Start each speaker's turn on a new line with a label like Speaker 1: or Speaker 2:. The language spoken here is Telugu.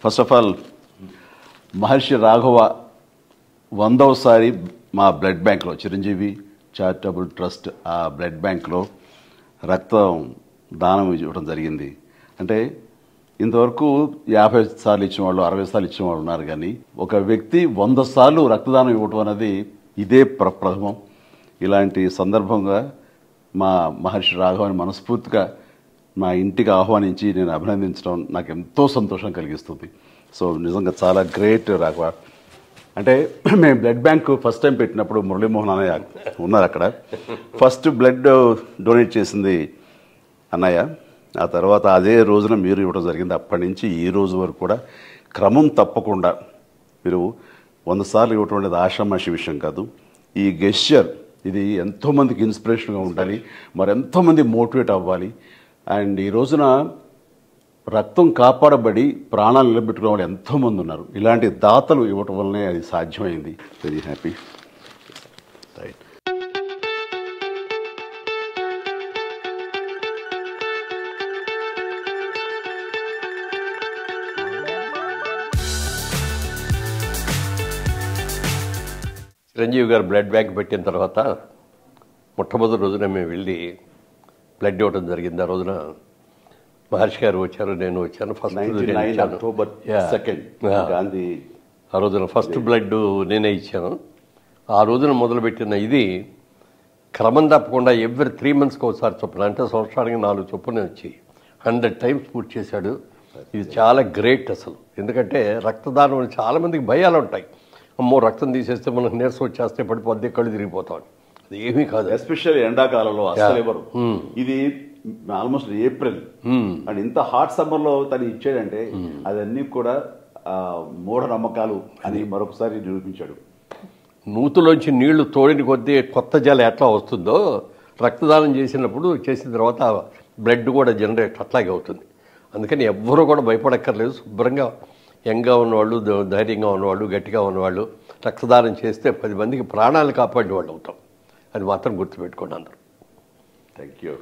Speaker 1: ఫస్ట్ ఆఫ్ ఆల్ మహర్షి రాఘవ 100వసారి మా బ్లడ్ బ్యాంక్లో చిరంజీవి చారిటబుల్ ట్రస్ట్ ఆ బ్లడ్ బ్యాంక్లో రక్తం దానం ఇవ్వడం జరిగింది. అంటే ఇంతవరకు 50 సార్లు ఇచ్చిన వాళ్ళు 60 సార్లు ఇచ్చిన వాళ్ళు ఉన్నారు, కానీ ఒక వ్యక్తి 100 సార్లు రక్తదానం ఇవ్వటం అనేది ఇదే ప్రథమం. ఇలాంటి సందర్భంగా మా మహర్షి రాఘవని మనస్ఫూర్తిగా మా ఇంటికి ఆహ్వానించి నేను అభినందించడం నాకు ఎంతో సంతోషం కలిగిస్తుంది. సో నిజంగా చాలా గ్రేట్ రాఘవ. అంటే మేము బ్లడ్ బ్యాంక్ ఫస్ట్ టైం పెట్టినప్పుడు మురళీమోహన్ అన్నయ్య ఉన్నారు అక్కడ. ఫస్ట్ బ్లడ్ డొనేట్ చేసింది అన్నయ్య, ఆ తర్వాత అదే రోజున మీరు ఇవ్వడం జరిగింది. అప్పటి నుంచి ఈ రోజు వరకు కూడా క్రమం తప్పకుండా మీరు 100 సార్లు ఇవ్వటం అనేది ఆషామాషి విషయం కాదు. ఈ గెస్చర్ ఇది ఎంతోమందికి ఇన్స్పిరేషన్గా ఉండాలి, మరి ఎంతోమంది మోటివేట్ అవ్వాలి. అండ్ ఈ రోజున రక్తం కాపాడబడి ప్రాణాలు నిలబెట్టుకునే వాళ్ళు ఎంతోమంది ఉన్నారు. ఇలాంటి దాతలు ఇవ్వటం వల్లనే అది సాధ్యమైంది. Very happy. రైట్.
Speaker 2: చిరంజీవి గారు బ్లడ్ బ్యాంక్ పెట్టిన తర్వాత మొట్టమొదటి రోజున మేము వెళ్ళి బ్లడ్ ఇవ్వడం జరిగింది. ఆ రోజున మహర్షి గారు వచ్చారు, నేను వచ్చాను. ఫస్ట్
Speaker 1: October 2nd గాంధీ
Speaker 2: ఆ రోజున ఫస్ట్ బ్లడ్ నేనే ఇచ్చాను. ఆ రోజున మొదలుపెట్టిన ఇది క్రమం తప్పకుండా ఎవ్రీ 3 monthsకి ఒకసారి చొప్పున, అంటే సంవత్సరానికి 4 చొప్పున వచ్చి 100 times పూర్తి చేశాడు. ఇది చాలా గ్రేట్ అసలు. ఎందుకంటే రక్తదానం అని చాలామందికి భయాలు ఉంటాయి. అమ్మో రక్తం తీసేస్తే మనకు నీరసం వచ్చేస్తే పడిపోద్ది, కళ్ళు తిరిగిపోతాం. అది ఏమీ కాదు.
Speaker 1: ఎస్పెషల్లీ ఎండాకాలంలో అసలు ఎవరు. ఇది ఆల్మోస్ట్ ఏప్రిల్ అండ్ ఇంత హాట్ సమ్మర్లో తను ఇచ్చాడంటే అదన్నీ కూడా మూఢనమ్మకాలు అని మరొకసారి నిరూపించాడు.
Speaker 2: నూతులోంచి నీళ్లు తోడిని కొద్దీ కొత్త జలం ఎట్లా వస్తుందో రక్తదానం చేసిన తర్వాత బ్లడ్ కూడా జనరేట్ అట్లాగే అవుతుంది. అందుకని ఎవ్వరూ కూడా భయపడక్కర్లేదు. శుభ్రంగా యంగ్గా ఉన్నవాళ్ళు, ధైర్యంగా ఉన్నవాళ్ళు, గట్టిగా ఉన్నవాళ్ళు రక్తదానం చేస్తే 10 మందికి ప్రాణాలు కాపాడే వాళ్ళు అవుతాం. అది మాత్రం గుర్తుపెట్టుకోండి అందరూ.
Speaker 1: Thank you.